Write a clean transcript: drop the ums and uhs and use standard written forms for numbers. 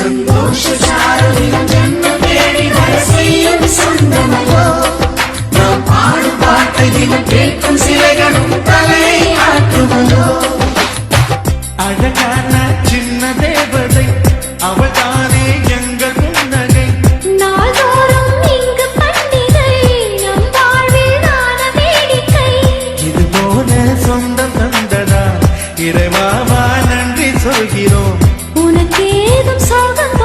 சந்தோஷ சாரலின் ஜன்ம தேடி வர செய்யும் சொந்தமல்லோ நாம் பாடும் பாட்டை தினம் கேட்கும் சிலைகளும் தலை ஆற்றுமல்லோ அழகான சின்ன தேவதை அவள்தானே எங்கள் புன்னகை நாள்தோறும் இங்கு பண்டிகை நம் வாழ்விலான வேடிக்கை இது போல சொந்தம் தந்ததா இறைவாவா நன்றி சொல்கிறோம் உனக்கேதும் சோகம்